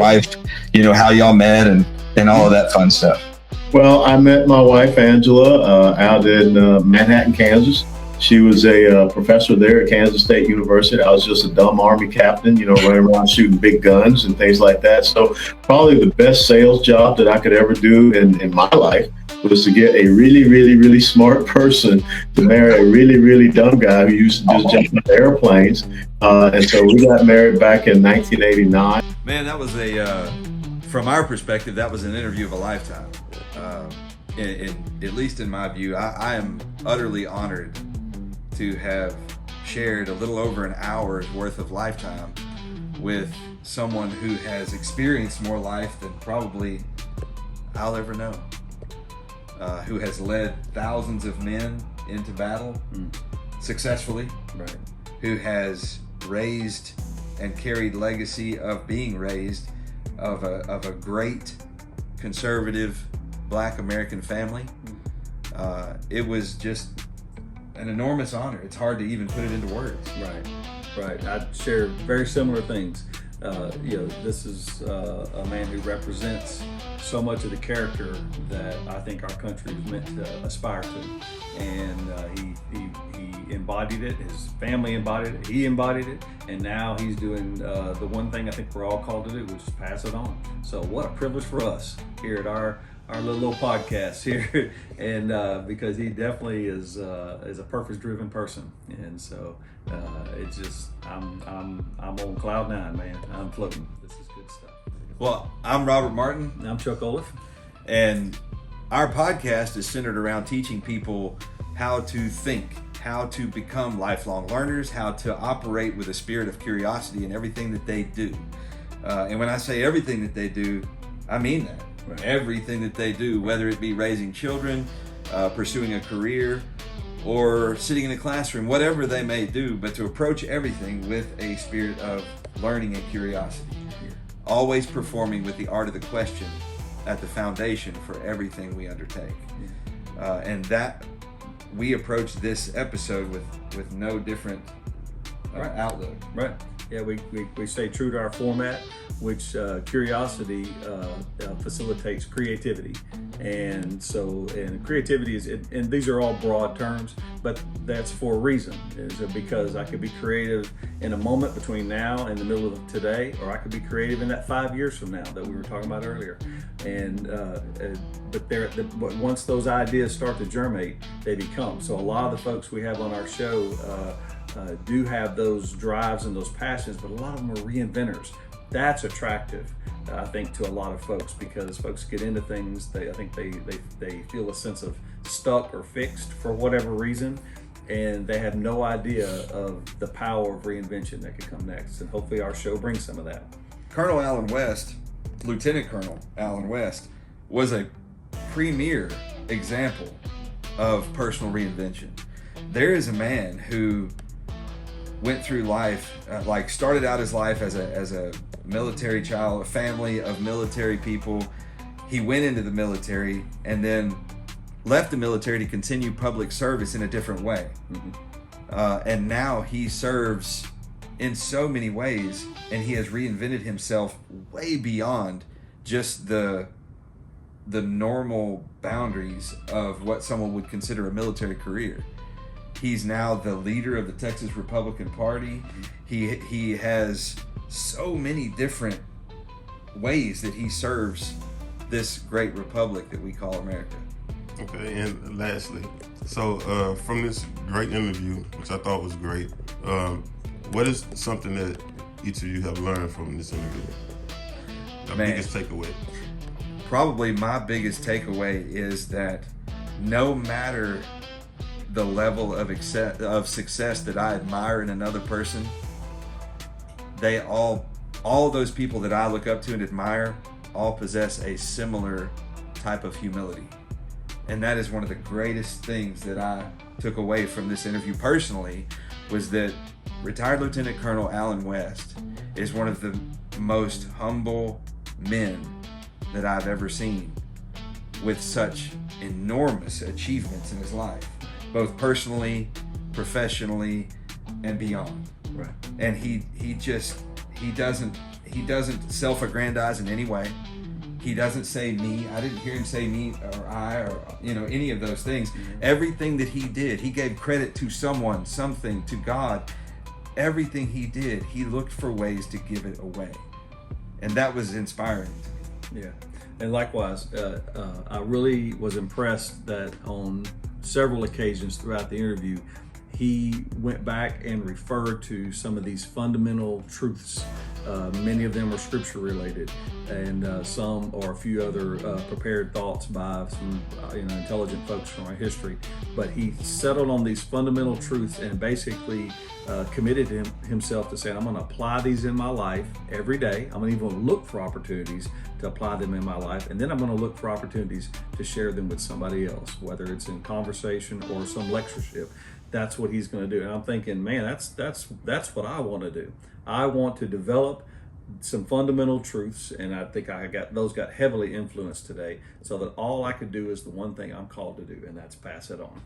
wife, how y'all met and all of that fun stuff. Well, I met my wife, Angela, out in Manhattan, Kansas. She was a professor there at Kansas State University. I was just a dumb Army captain, running around shooting big guns and things like that. So probably the best sales job that I could ever do in my life was to get a really, really, really smart person to marry a really, really dumb guy who used to just jump into airplanes. And so we got married back in 1989. Man, that was from our perspective, that was an interview of a lifetime. At least in my view, I am utterly honored to have shared a little over an hour's worth of lifetime with someone who has experienced more life than probably I'll ever know, who has led thousands of men into battle successfully, right. Who has raised and carried legacy of being raised of a great conservative Black American family. It was just an enormous honor. It's hard to even put it into words. Right. I share very similar things. This is a man who represents so much of the character that I think our country is meant to aspire to. And he embodied it, his family embodied it, he embodied it, and now he's doing the one thing I think we're all called to do, which is pass it on. So what a privilege for us here at our little podcast here, and because he definitely is a purpose-driven person, and so it's just I'm on cloud nine, man. I'm floating. This is good stuff. Well, I'm Robert Martin. And I'm Chuck Olaf, and our podcast is centered around teaching people how to think, how to become lifelong learners, how to operate with a spirit of curiosity in everything that they do. And when I say everything that they do, I mean that. Right. Everything that they do, whether it be raising children, pursuing a career, or sitting in a classroom, whatever they may do, but to approach everything with a spirit of learning and curiosity. Yeah. Always performing with the art of the question at the foundation for everything we undertake. Yeah. And that we approach this episode with no different outlook. Right. Yeah, we stay true to our format, which curiosity facilitates creativity, and creativity is, and these are all broad terms, but that's for a reason. Is it because I could be creative in a moment between now and the middle of today, or I could be creative in that 5 years from now that we were talking about earlier. And but once those ideas start to germinate, they become. So a lot of the folks we have on our show do have those drives and those passions, but a lot of them are reinventors. That's attractive, I think, to a lot of folks, because folks get into things, I think they feel a sense of stuck or fixed for whatever reason, and they have no idea of the power of reinvention that could come next. And hopefully our show brings some of that. Colonel AllenBWest, Lieutenant Colonel AllenBWest, was a premier example of personal reinvention. There is a man who went through life, started out his life as a military child, a family of military people. He went into the military and then left the military to continue public service in a different way. Mm-hmm. And now he serves in so many ways, and he has reinvented himself way beyond just the normal boundaries of what someone would consider a military career. He's now the leader of the Texas Republican Party. He has so many different ways that he serves this great republic that we call America. Okay, and lastly, so from this great interview, which I thought was great, what is something that each of you have learned from this interview? The biggest takeaway? Probably my biggest takeaway is that no matter the level of success that I admire in another person, they all those people that I look up to and admire all possess a similar type of humility. And that is one of the greatest things that I took away from this interview personally, was that retired Lieutenant Colonel AllenBWest is one of the most humble men that I've ever seen, with such enormous achievements in his life, both personally, professionally, and beyond. Right. And he He doesn't self-aggrandize in any way. He doesn't say me. I didn't hear him say me or I or any of those things. Everything that he did, he gave credit to someone, something, to God. Everything he did, he looked for ways to give it away. And that was inspiring to me. Yeah. And likewise, I really was impressed that on several occasions throughout the interview, he went back and referred to some of these fundamental truths. Many of them are scripture related, and some or a few other prepared thoughts by some intelligent folks from our history. But he settled on these fundamental truths and basically committed himself to saying, I'm going to apply these in my life every day. I'm going to even look for opportunities to apply them in my life, and then I'm going to look for opportunities to share them with somebody else, whether it's in conversation or some lectureship. That's what he's going to do. And I'm thinking, man, that's what I want to do. I want to develop some fundamental truths, and I think those got heavily influenced today, so that all I could do is the one thing I'm called to do, and that's pass it on.